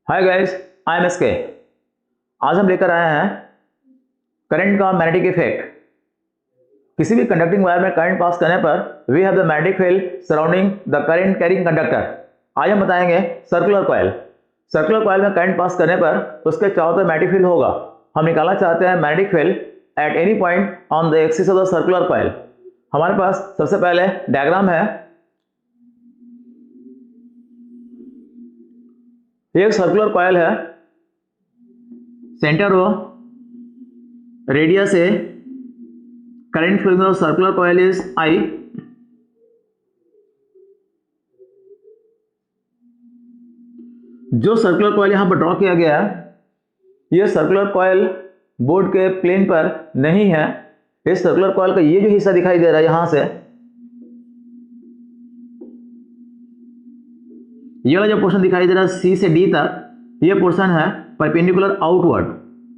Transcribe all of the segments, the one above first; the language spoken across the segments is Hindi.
Hi guys, I am SK. आज हम लेकर आए हैं करंट का मैग्नेटिक इफेक्ट। किसी भी कंडक्टिंग वायर में करंट पास करने पर we have the magnetic field surrounding the current carrying conductor. आज हम बताएंगे सर्कुलर कॉइल। सर्कुलर कॉइल में करंट पास करने पर उसके चारों तरफ मैग्नेटिक फील्ड होगा। हम निकालना चाहते हैं magnetic field at any point on the axis of the circular coil. हमारे पास सबसे पहले डायग्राम है। ये एक सर्कुलर कॉइल है, सेंटर हो, radius A, current flow of circular coil is I। जो सर्कुलर कॉइल यहां पर ड्रॉ किया गया है, यह सर्कुलर कॉइल बोर्ड के प्लेन पर नहीं है। इस सर्कुलर कॉइल का ये जो हिस्सा दिखाई दे रहा है यहां से, ये वाला जो पोर्शन दिखाई दे रहा है C से D तक, ये पोर्शन है परपेंडिकुलर आउटवर्ड,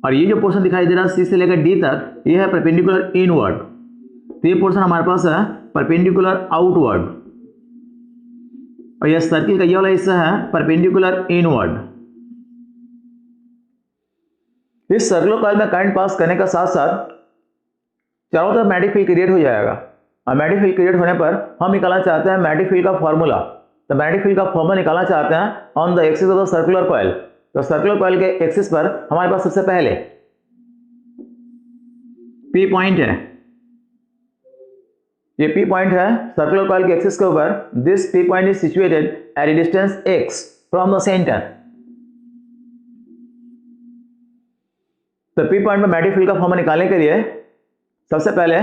और ये जो पोर्शन दिखाई दे रहा है C से लेकर D तक, ये है परपेंडिकुलर इनवर्ड। तो ये पोर्शन हमारे पास है परपेंडिकुलर आउटवर्ड, और ये सर्किल का ये वाला हिस्सा है परपेंडिकुलर इनवर्ड। इस सर्कुलर कॉइल में करंट पास करने का साथ साथ चारों तरफ मैग्नेटिक फील्ड क्रिएट हो जाएगा, और मैग्नेटिक फील्ड क्रिएट होने पर हम निकालना चाहते हैं मैग्नेटिक फील्ड का फॉर्मूला। तो मैग्नेटिक फील्ड का फॉर्मूला निकालना चाहते हैं on the axis of the circular coil. तो सर्कुलर कॉइल के एक्सिस पर हमारे पास सबसे पहले P पॉइंट है। ये P पॉइंट है सर्कुलर कॉइल के एक्सिस के ऊपर। This P point is situated at A distance x from the centre. तो P पॉइंट में मैग्नेटिक फील्ड का फॉर्मूला निकालने के लिए सबसे पहले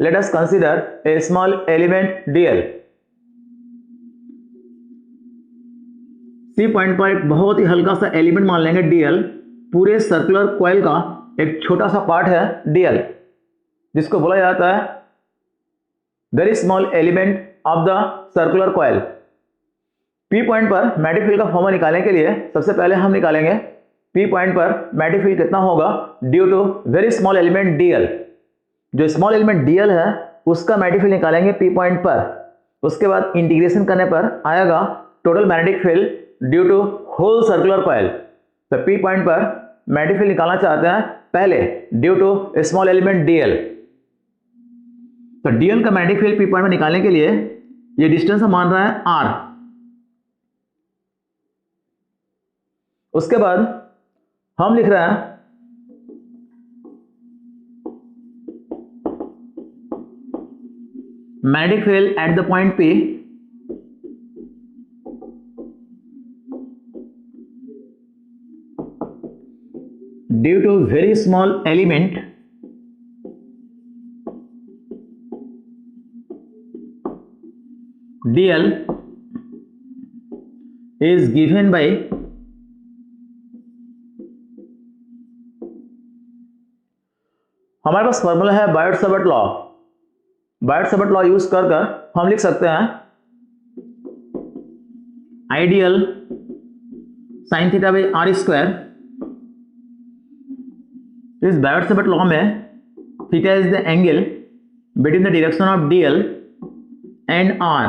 let us consider a small element dl। C point पर एक बहुत ही हल्का सा एलिमेंट मान लेंगे dl। पूरे सर्कुलर कॉइल का एक छोटा सा पार्ट है dl, जिसको बोला जाता है very small element of the circular coil. P point पर मैग्नेटिक फील्ड का फॉर्मूला निकालने के लिए सबसे पहले हम निकालेंगे P पॉइंट पर मैग्नेटिक फील्ड कितना होगा due to very small element dl। जो स्मॉल एलिमेंट dl है उसका मैग्नेटिक फील्ड निकालेंगे P पॉइंट पर। उसके बाद इंटीग्रेशन करने पर आएगा total magnetic field due to whole circular coil. तो P पॉइंट पर मैग्नेटिक फील्ड निकालना चाहते हैं पहले due to small element dl। तो dl का मैग्नेटिक फील्ड P पॉइंट में निकालने के लिए ये डिस्टेंस हम मान रहा है r। उसके बाद हम लिख रहे हैं magnetic field at the point P due to very small element dl is given by हमारे पास फॉर्मूला है Biot Savart law. Biot Savart law use कर हम लिख सकते हैं I d l sine theta by are square. इस बायोट-सावर्ट लॉ में theta is the angle between the direction of dl and r।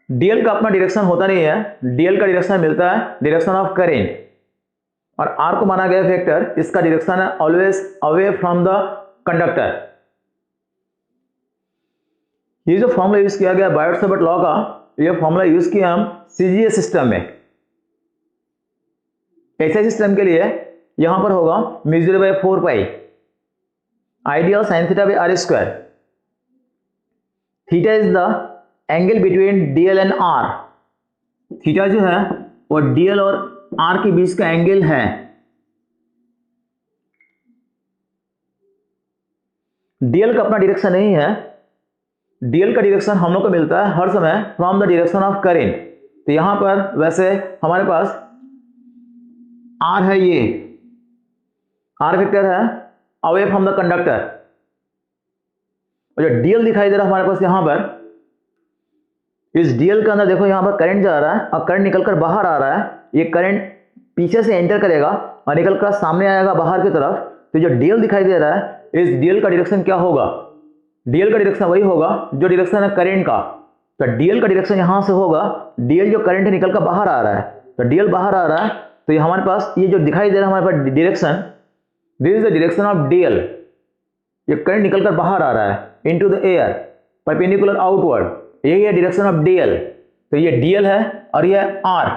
dl का अपना डायरेक्शन होता नहीं है, dl का डायरेक्शन मिलता है डायरेक्शन ऑफ करेंट, और r को माना गया वेक्टर। इसका डायरेक्शन है always away from the conductor. ये जो फॉर्मूला यूज किया गया बायोट-सावर्ट लॉ का, ये फॉर्मूला यूज किया हम CGS सिस्टम में। ऐसे सिस्टम के लिए यहां पर होगा mu 0/4 pi I d l sine theta by are square. Theta is the angle between dl and r। Theta जो है वो dl और r के बीच का एंगल है। dl का अपना डायरेक्शन नहीं है, dl का डायरेक्शन हम लोग को मिलता है हर समय from the direction of current. तो यहां पर वैसे हमारे पास r है, ये r वेक्टर है अवे फ्रॉम द कंडक्टर, और जो dl दिखाई दे रहा है हमारे पास यहां पर, इस dl के अंदर देखो यहां पर करंट जा रहा है और करंट निकलकर बाहर आ रहा है। ये करंट पीछे से एंटर करेगा और निकलकर सामने आएगा बाहर की तरफ। तो जो dl दिखाई दे रहा है, इस dl का डायरेक्शन क्या होगा? dl का डायरेक्शन वही होगा जो डायरेक्शन है करंट का। तो डीएल का डायरेक्शन यहाँ से होगा, डीएल जो करंट है निकल कर बाहर आ रहा है, तो डीएल बाहर आ रहा है, तो ये हमारे पास ये जो दिखाई दे रहा है हमारे पास direction, this is the direction of DL. ये करंट निकल कर बाहर आ रहा है into the air perpendicular outward, यही है डायरेक्शन ऑफ डीएल। तो ये डीएल है और ये आर,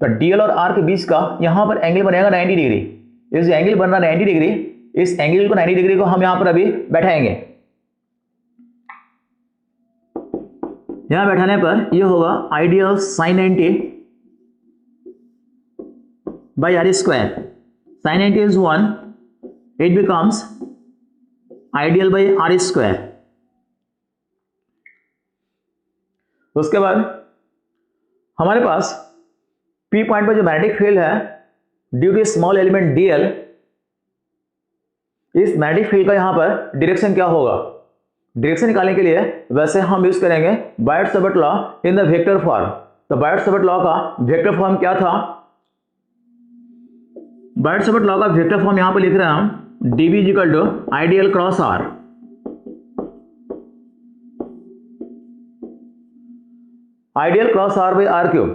तो डीएल और आर के बीच का यहाँ पर एंगल बनेगा 90 डिग्री। इस एंगल बन रहा 90 डिग्री, इस एंगल को 90 डिग्री को हम यहाँ पर अभी बैठाएंगे। यहाँ बैठाने पर ये होगा I d l sine 90 by are square. Sine 90 is 1, it becomes I d l by are square. उसके बाद हमारे पास पी पॉइंट पर जो मैग्नेटिक फील्ड है due to small element d l, इस मैग्नेटिक फील्ड का यहां पर डायरेक्शन क्या होगा, डायरेक्शन निकालने के लिए वैसे हम यूज करेंगे Biot Savart law in the vector form. तो बायट-सैवर्ट लॉ का वेक्टर फॉर्म क्या था, बायट-सैवर्ट लॉ का वेक्टर फॉर्म यहां पर लिख रहे हैं हम, dB is equal to I dl cross R. I dl cross R by R cube.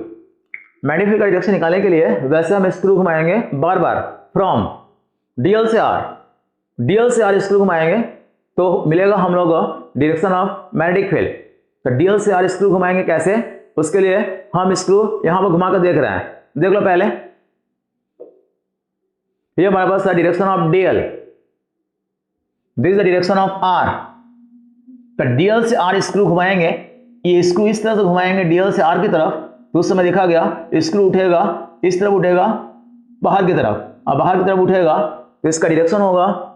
Magnetic field का डायरेक्शन निकालने के लिए वैसे हम स्क्रू घुमाएंगे बार बार फ्रॉम डीएल से आर, डीएल से आर स्क्रू घुमाएंगे तो मिलेगा हम लोग डायरेक्शन ऑफ मैग्नेटिक फील्ड। तो डीएल से आर स्क्रू घुमाएंगे कैसे, उसके लिए हम स्क्रू यहां पर घुमा कर देख रहे हैं, देख लो पहले। ये हमारे पास है direction of d l, this is the direction of r. तो डीएल से आर स्क्रू घुमाएंगे, ये स्क्रू इस तरह से घुमाएंगे डीएल से आर की तरफ, तो उस समय देखा गया स्क्रू उठेगा इस तरफ, उठेगा बाहर की तरफ, अब बाहर की तरफ उठेगा तो इसका डायरेक्शन होगा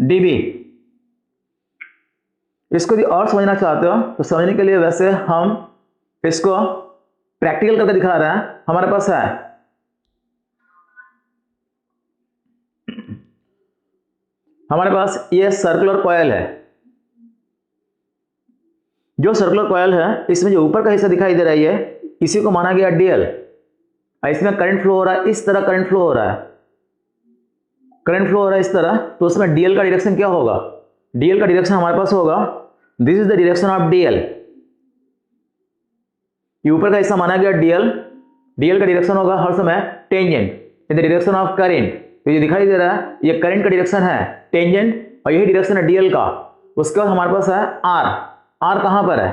डीबी। इसको यदि और समझना चाहते हो तो समझने के लिए वैसे हम इसको प्रैक्टिकल करके दिखा रहे हैं। हमारे पास है हमारे पास ये सर्कुलर कॉइल है, जो सर्कुलर कॉइल है इसमें जो ऊपर का हिस्सा दिखाई दे रहा है इसी को माना गया डीएल। इसमें करंट फ्लो हो रहा है, इस तरह करंट फ्लो हो रहा है, करंट फ्लो हो रहा है इस तरह, तो उसमें डीएल का डायरेक्शन क्या होगा, डीएल का डायरेक्शन हमारे पास होगा, this is the direction of DL. ये ऊपर का हिस्सा माना गया डीएल, डीएल का डायरेक्शन होगा हर समय tangent in the direction of current. तो ये दिखाई दे रहा है ये करंट का डायरेक्शन है टेंजेंट और यही डायरेक्शन है डीएल का। उसके बाद हमारे पास है आर, आर कहां पर है,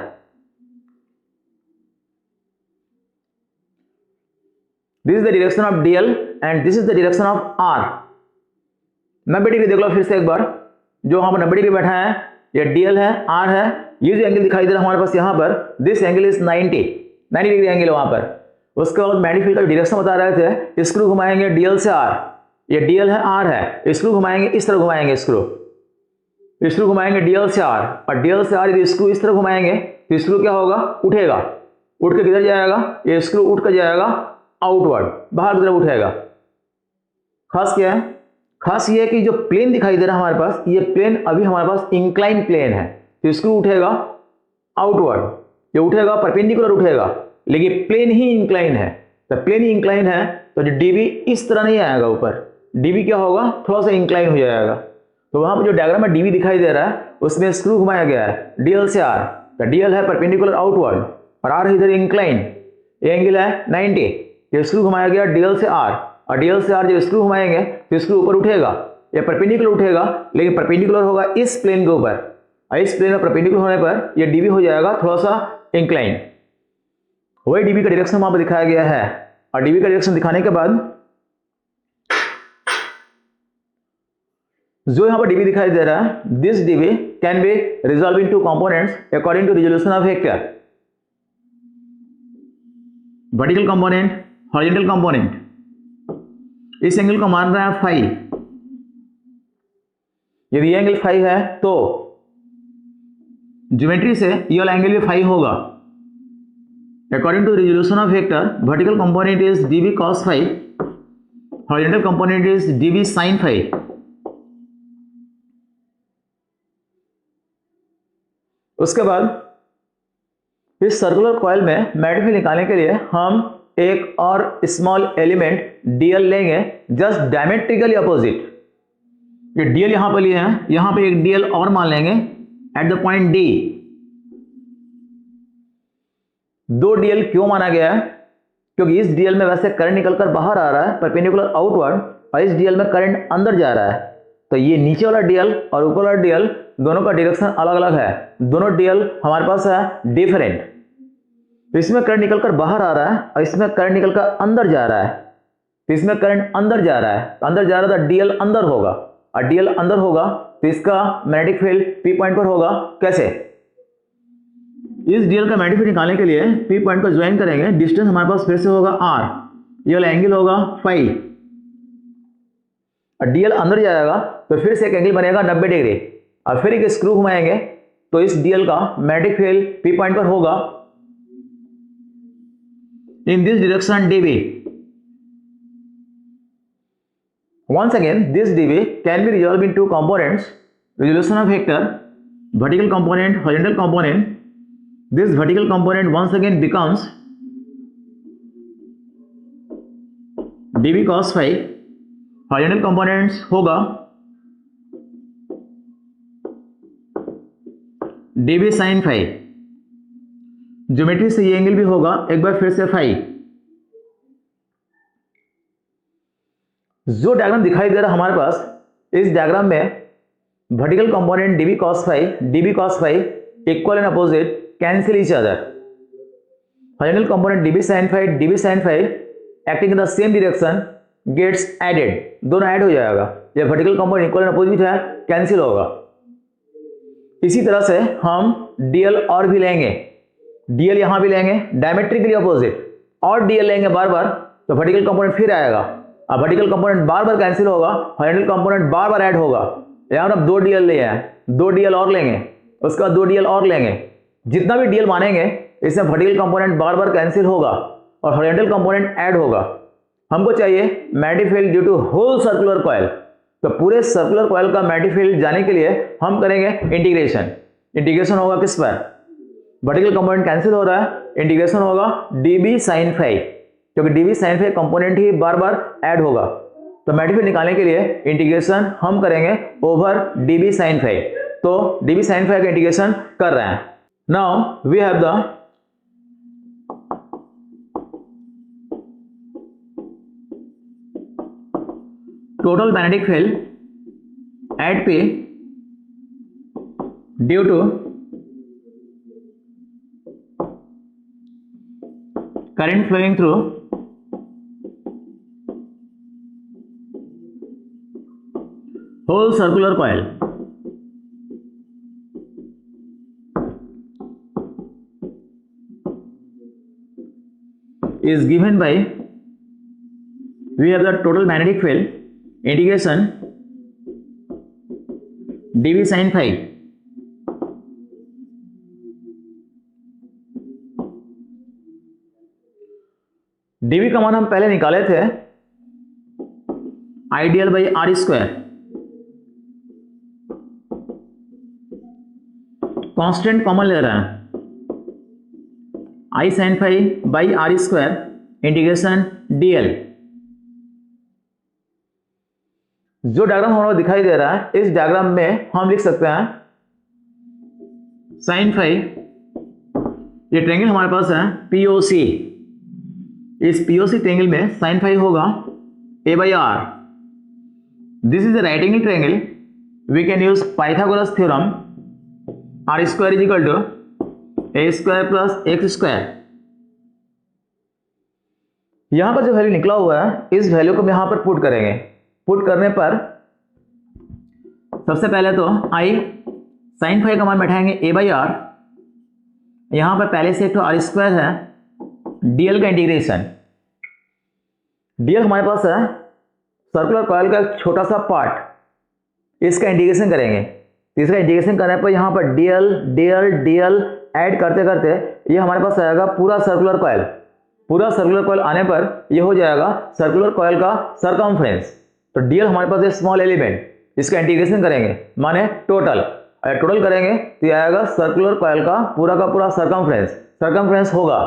this is the direction of d l and this is the direction of r. 90 degree देख लो फिर से एक बार, जो वहां पर 90 डिग्री बैठा है ये डीएल है, आर है, ये जो एंगल दिखाई दे रहा है हमारे पास यहाँ पर, this angle is 90 degree angle वहां पर। उसके बाद मैग्नेटिक फील्ड का डायरेक्शन बता रहे थे, स्क्रू घुमाएंगे डीएल से आर, ये डीएल है आर है, स्क्रू घुमाएंगे इस तरह घुमाएंगे, स्क्रू घुमाएंगे डीएल से आर, और डीएल से आर यदि स्क्रू इस तरह घुमाएंगे तो स्क्रू क्या होगा, उठेगा, उठ के किधर जाएगा, ये स्क्रू उठ कर जाएगा आउटवर्ड, बाहर की तरफ उठेगा। खास क्या है, खास ये है कि जो प्लेन दिखाई दे रहा है हमारे पास, ये प्लेन अभी हमारे पास इंक्लाइन प्लेन है, तो स्क्रू उठेगा आउटवर्ड, ये उठेगा परपेंडिकुलर उठेगा, लेकिन प्लेन ही इंक्लाइन है। तो प्लेन ही इंक्लाइन है तो जो डीबी इस तरह नहीं आएगा ऊपर, डीबी क्या होगा, थोड़ा सा इंक्लाइन हो जाएगा। तो वहां पर जो डायग्राम में डीबी दिखाई दे रहा है उसमें स्क्रू घुमाया गया है डीएल से आर, तो डीएल है परपेंडिकुलर आउटवर्ड और आर इधर इंक्लाइन, ये एंगल है 90, ये स्क्रू घुमाया गया डीएल से आर, और डीएल से आर जब स्क्रू घुमाएंगे तो स्क्रू ऊपर उठेगा, ये परपेंडिकुलर उठेगा, लेकिन परपेंडिकुलर होगा इस प्लेन के ऊपर, और इस प्लेन में परपेंडिकुलर होने पर ये डीबी हो जाएगा थोड़ा सा इंक्लाइन। वही डीबी का डायरेक्शन वहां पर दिखाया गया है, और डीबी का डायरेक्शन दिखाने के बाद जो यहां पर डीबी दिखाई दे रहा है, this d B can be resolve into components according to resolution of vector, vertical component, horizontal component. इस एंगल को मान रहा है फाई, यदि ये एंगल फाई है तो ज्योमेट्री से ये वाला एंगल भी फाई होगा। According to resolution of vector, vertical component is d B cos phi, horizontal component is d B sine phi. उसके बाद इस सर्कुलर कॉइल में मैग्नेटिक फील्ड निकालने के लिए हम एक और स्मॉल एलिमेंट डीएल लेंगे, जस्ट डायमेट्रिकली अपोजिट। ये डीएल यहां पर लिए हैं, यहां पे एक डीएल और मान लेंगे एट द पॉइंट डी। दो डीएल क्यों माना गया है? क्योंकि इस डीएल में वैसे करंट निकलकर बाहर आ रहा है परपेंडिकुलर आउटवर्ड, और इस डीएल में करंट अंदर जा रहा है। तो ये नीचे वाला डीएल और ऊपर वाला डीएल दोनों का डायरेक्शन अलग अलग है, दोनों डीएल हमारे पास है डिफरेंट। तो इसमें करंट निकलकर बाहर आ रहा है और इसमें करंट निकलकर अंदर जा रहा है। तो इसमें करंट अंदर जा रहा है, तो अंदर जा रहा था, डीएल अंदर होगा, और डीएल अंदर होगा तो इसका मैग्नेटिक फील्ड पी पॉइंट पर होगा। कैसे? इस डीएल का मैग्नेटिक फील्ड निकालने के लिए पी पॉइंट को ज्वाइन करेंगे, डिस्टेंस हमारे पास फिर से होगा आर, ये वाला एंगल होगा फाई, और डीएल अंदर जाएगा तो फिर से एक एंगल बनेगा 90 डिग्री, और फिर एक स्क्रू घुमाएंगे तो इस डीएल का मैग्नेटिक फील्ड पी पॉइंट पर होगा in this direction dB. Once again, this dB can be resolved in two components: resolution of vector, vertical component, horizontal component. This vertical component once again becomes dB cos phi. Horizontal components होगा dB sin phi. ज्योमेट्री से ये एंगल भी होगा एक बार फिर से फाई। जो डायग्राम दिखाई दे रहा है हमारे पास, इस डायग्राम में vertical component dB cos phi equal and opposite cancel each other. Horizontal component dB sin phi acting in the same direction gets added, दोनों ऐड हो जाएगा। ये vertical component equal and opposite है, कैंसिल होगा। इसी तरह से हम डीएल और भी लेंगे, डीएल यहां भी लेंगे डायमेट्रिकली अपोजिट, और डीएल लेंगे बार बार, तो वर्टिकल कंपोनेंट फिर आएगा। अब वर्टिकल कंपोनेंट बार बार कैंसिल होगा, हॉरिजॉन्टल कंपोनेंट बार बार ऐड होगा। यहां हम 2 डीएल लिए हैं, 2 डीएल और लेंगे, उसके बाद 2 डीएल और लेंगे। जितना भी डीएल मानेंगे इसमें वर्टिकल कंपोनेंट बार बार कैंसिल होगा और हॉरिजॉन्टल कंपोनेंट ऐड होगा। हमको चाहिए magnetic field due to whole circular coil. तो पूरे सर्कुलर कॉइल का मैग्नेटिक फील्ड जाने के लिए हम करेंगे इंटीग्रेशन। इंटीग्रेशन होगा किस पर? वर्टिकल कंपोनेंट कैंसिल हो रहा है, इंटीग्रेशन होगा dB sin phi, क्योंकि dB sin phi कंपोनेंट ही बार बार ऐड होगा। तो मैग्नेटिक फील्ड निकालने के लिए इंटीग्रेशन हम करेंगे ओवर dB sin phi। तो dB sin phi का इंटीग्रेशन कर रहे हैं। Now we have the total magnetic field at P due to current flowing through whole circular coil is given by, we have the total magnetic field integration dB sin phi dB का मान हम पहले निकाले थे I dl by are square, constant common ले रहे हैं, I sine phi by are square integration DL. जो डायग्राम हमारा दिखाई दे रहा है, इस डायग्राम में हम लिख सकते हैं साइन फाई, ये ट्रायंगल हमारे पास है पीओसी। इस पीओसी ट्रायंगल में साइन फाई होगा A by R. This is a right angle triangle, we can use Pythagoras theorem, R square is equal to A square plus x square. यहां पर जो वैल्यू निकला हुआ है, इस वैल्यू को हम यहां पर पुट करेंगे। पुट करने पर सबसे पहले तो आई साइन फाई का मान बैठाएंगे ए बाई आर, यहां पर पहले से एक तो आर स्क्वायर है, डीएल का इंटीग्रेशन। डीएल हमारे पास है सर्कुलर कॉइल का एक छोटा सा पार्ट, इसका इंटीग्रेशन करेंगे। इसका इंटीग्रेशन करने पर यहाँ पर डीएल डीएल डीएल ऐड करते करते ये हमारे पास आएगा पूरा सर्कुलर कॉइल। पूरा सर्कुलर कॉइल आने पर ये हो जाएगा सर्कुलर कॉइल का सरकमफ्रेंस। तो डीएल हमारे पास है स्मॉल एलिमेंट, इसका इंटीग्रेशन करेंगे माने टोटल, अगर टोटल करेंगे तो ये आएगा सर्कुलर कॉइल का पूरा सरकमफ्रेंस। सरकमफ्रेंस होगा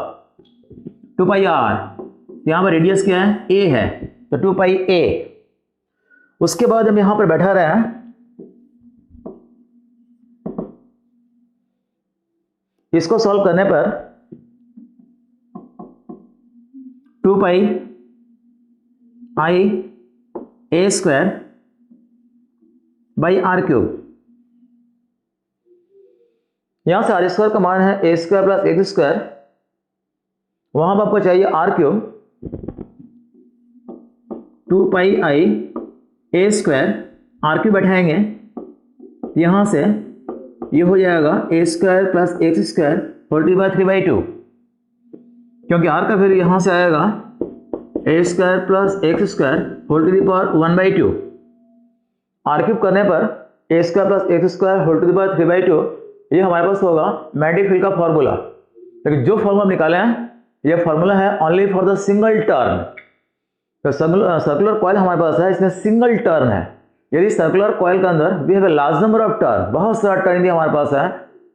2 पाई आर, यहाँ पर रेडियस क्या है? ए है, तो 2 पाई ए। उसके बाद हम यहाँ पर बैठा रहे हैं, इसको सॉल्व करने पर 2 pi I A square by R cube, यहां से आर स्क्वायर का मान है A square plus x square, वहां पर आपको चाहिए R cube, 2 pi I A square, R cube बैठाएंगे, यहां से ये हो जाएगा A square plus x square whole to the power 3/2, क्योंकि आर का वैल्यू यहाँ से आएगा A square plus x square whole to the power 1/2। Are cube करने पर A square plus x square whole to the power 3/2, ये हमारे पास होगा मैग्नेटिक फील्ड का फॉर्मूला। लेकिन जो फॉर्मूला हम निकाले हैं ये फॉर्मूला है only for the single turn. तो सर्कुलर कॉइल हमारे पास है, इसमें सिंगल टर्न है। यदि सर्कुलर कॉइल के अंदर we have a large number of turn, बहुत सारा टर्न यदि हमारे पास है,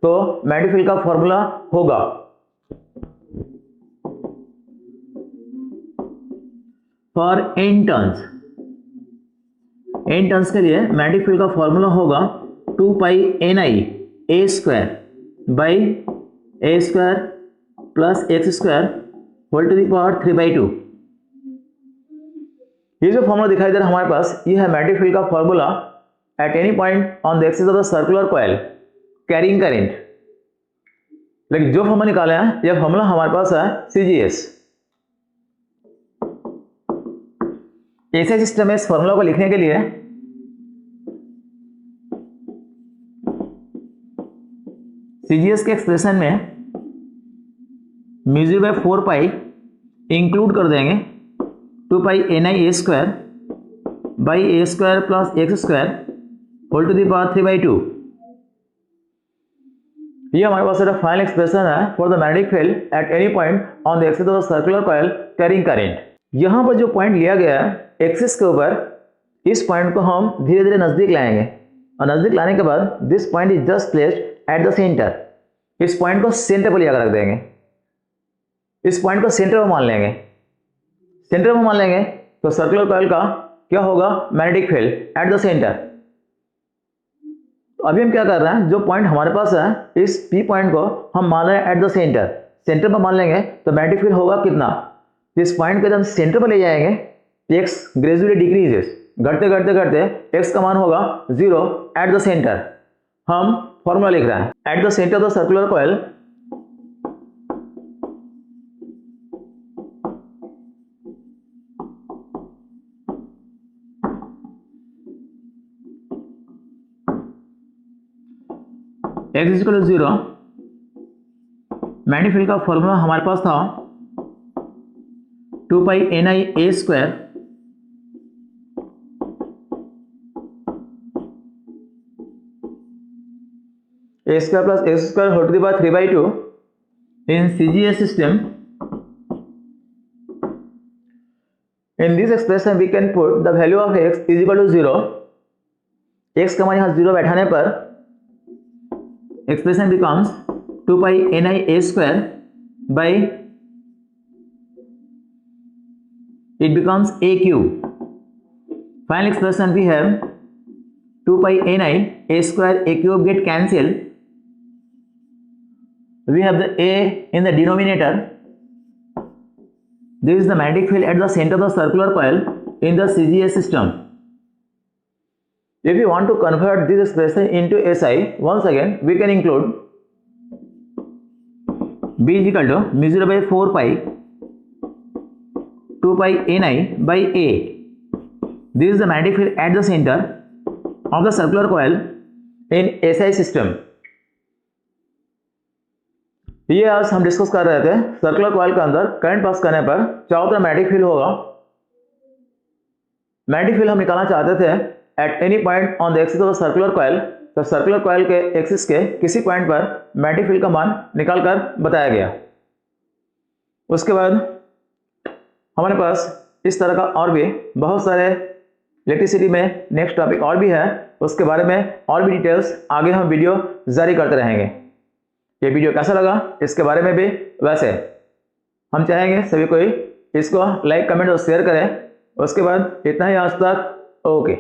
तो मैग्नेटिक फील्ड का फॉर्मूला होगा for n turns. n turns के लिए मैग्नेटिक फील्ड का फॉर्मूला होगा 2 pi ni a square by a square plus x square whole to the power 3/2। ये जो फॉर्मूला दिखाई दे रहा है हमारे पास, ये है मैग्नेटिक फील्ड का formula eight any point on the axis of the circular coil carrying current. लेकिन जो फॉर्मूला निकाले हैं यह फॉर्मूला हमारे पास है CGS। ऐसे सिस्टम में इस फॉर्मूला को लिखने के लिए CGS के एक्सप्रेशन में म्यू 4 पाई इंक्लूड कर देंगे 2 pi ni a square by a square plus x square whole to the power 3/2। ये हमारे पास एक फाइनल एक्सप्रेशन है for the magnetic field at any point on the axis of the circular coil carrying current. यहाँ पर जो पॉइंट लिया गया है एक्सिस के ऊपर, इस पॉइंट को हम धीरे धीरे नजदीक लाएंगे और नजदीक लाने के बाद this point is just placed at the centre. इस पॉइंट को सेंटर पर लेकर रख देंगे, इस पॉइंट को सेंटर पर मान लेंगे। सेंटर पर मान लेंगे तो सर्कुलर कॉइल का क्या होगा, magnetic field eight the centre. तो अभी हम क्या कर रहे हैं, जो पॉइंट हमारे पास है इस P पॉइंट को हम मान रहे हैं एट द सेंटर। सेंटर पर मान लेंगे तो मैग्नेटिक फील्ड होगा कितना, इस पॉइंट को जब हम सेंटर पर ले जाएंगे x ग्रेजुअली डिक्रीजेस, घटते घटते घटते x का मान होगा 0 एट द सेंटर। हम फॉर्मूला लिख रहे हैं at the centre of the circular coil x is equal to 0। Magnetic field का फॉर्मूला हमारे पास था 2 pi ni a square a square plus x square whole to the power 3/2 in CGS system. In this expression we can put the value of x is equal to 0. x का मान यहाँ 0 बैठाने पर expression becomes 2 pi ni a square by it becomes a cube. Final expression we have 2 pi ni a square a cube get cancelled. We have the a in the denominator. This is the magnetic field at the center of the circular coil in the CGS system. If you want to convert this expression into SI, once again we can include B is equal to mu0 by 4 pi 2 pi ni by a. This is the magnetic field at the center of the circular coil in SI system. ये आज हम डिस्कस कर रहे थे सर्कुलर कॉइल के अंदर करंट पास करने पर चारों तरफ मैग्नेटिक फील्ड होगा। मैग्नेटिक फील्ड हम निकालना चाहते थे eight any point on the axis of the circular coil. तो सर्कुलर कॉइल के एक्सिस के किसी पॉइंट पर मैग्नेटिक फील्ड का मान निकालकर बताया गया। उसके बाद हमारे पास इस तरह का और भी बहुत सारे इलेक्ट्रिसिटी में नेक्स्ट टॉपिक और भी है, उसके बारे में और भी डिटेल्स आगे हम वीडियो जारी करते रहेंगे। ये वीडियो कैसा लगा इसके बारे में भी वैसे हम चाहेंगे सभी कोई इसको लाइक कमेंट और शेयर करें। उसके बाद इतना ही आज तक ओके।